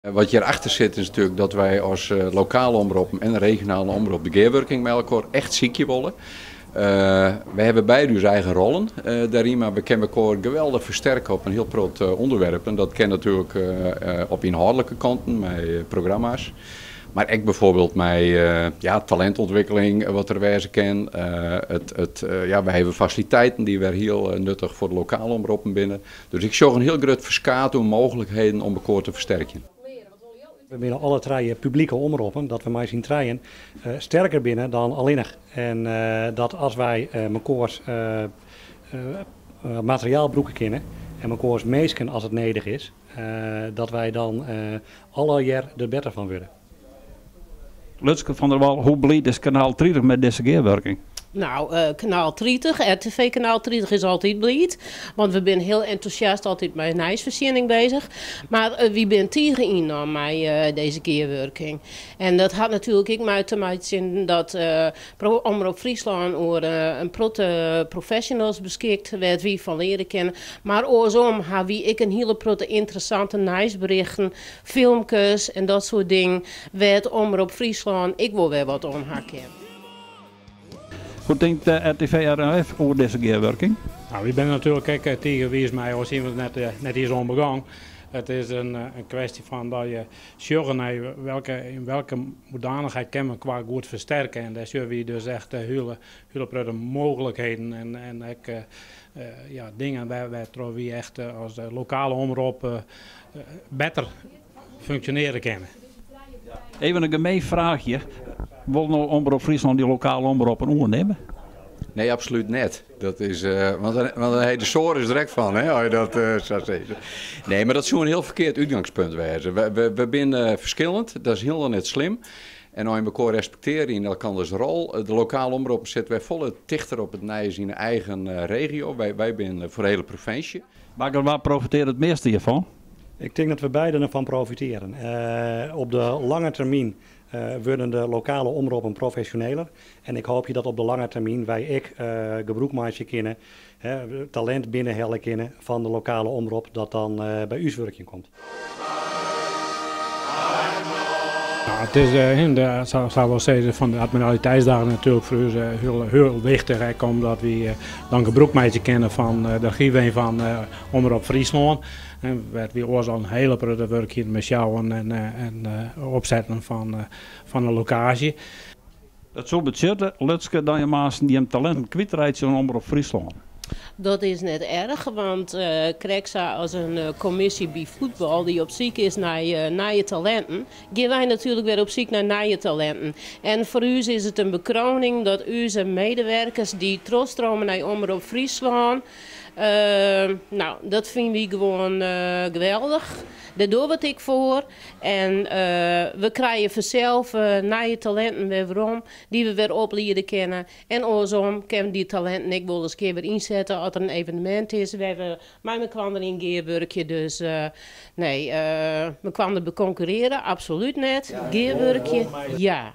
Wat hierachter zit is natuurlijk dat wij als lokale omroep en regionale omroep de gearworking met elkaar echt ziekje willen. We hebben beide dus eigen rollen daarin, maar we kunnen elkaar geweldig versterken op een heel groot onderwerp. En dat kan natuurlijk op inhoudelijke kanten, met programma's. Maar ook bijvoorbeeld met talentontwikkeling, wat er wezen kan. We hebben faciliteiten die weer heel nuttig voor de lokale omroepen binnen. Dus ik zag een heel groot verschaat aan mogelijkheden om elkaar te versterken. We willen alle drie publieke omroepen, dat we mij zien treien, sterker binnen dan alleen. En dat als wij mekaars materiaal broeken kennen en mekaars meesken als het nodig is, dat wij dan alle jaar er beter van worden. Lutske van der Wal, hoe blij is kanaal 30 met deze gearworking? Nou, kanaal 30, RTV kanaal 30 is altijd blij. Want we zijn heel enthousiast altijd met nijsvoorziening bezig. Maar wie bent tegen met deze gearworking? En dat had natuurlijk ook mee te maken dat Omroep Friesland over een protte professionals beschikt, waar wie van leren kennen. Maar oorsom hebben we ik een hele protte interessante nijsberichten, filmpjes en dat soort dingen. Waar Omroep Friesland ik wil weer wat omhakken. Hoe denkt de RTV RNF over deze gearworking? Nou, ik ben natuurlijk tegen wie is mij als iemand net is onbegaan. Het is een kwestie van dat je zorgen in welke hoedanigheid kan men qua goed versterken. En daar zullen we dus echt hele mogelijkheden en dingen waar we echt als lokale omroep beter functioneren kunnen. Even een gemeen vraagje. Wil nou Omroep Friesland die lokale omroepen ondernemen? Nee, absoluut niet. Dat is, want dan heet de soren is direct van, hè, als je dat zou zeggen. Nee, maar dat zou een heel verkeerd uitgangspunt wezen. We zijn verschillend, dat is heel net slim. En als je elkaar respecteren in elkanders rol. De lokale omroep zitten wij volle dichter op het nijs in de eigen regio. Wij zijn voor de hele provincie. Maar waar profiteert het meeste hiervan? Ik denk dat we beiden ervan profiteren. Op de lange termijn worden de lokale omroepen professioneler. En ik hoop dat op de lange termijn wij gebruik kunnen, talent binnenhalen kunnen van de lokale omroep, dat dan bij uw werking komt. Nou, het is zou wel zeggen van de admiraliteitsdagen natuurlijk voor ons heel wichtig, omdat we dan gebruik kennen van de archieven van Omroep Friesland. En werd we ook al een hele grote werk hier met sjouwen en opzetten van een locatie. Het zo betekent, Lutske, dat je maar die talenten kwijtraakt in Omroep Friesland. Dat is net erg, want Kreksa als een commissie bij voetbal die op zoek is naar je talenten, gaan wij natuurlijk weer op zoek naar je talenten. En voor u is het een bekroning dat u zijn medewerkers die troststromen naar Omroep Friesland, nou, dat vinden we gewoon geweldig. Daar doen we het voor. En we krijgen vanzelf naar je talenten weer om, die we weer opleiden kennen. En andersom kunnen die talenten ik wel eens keer weer inzetten als er een evenement is. We hebben met elkaar in gearworkje, dus we kwamen er concurreren, absoluut net. Gearworkje, ja.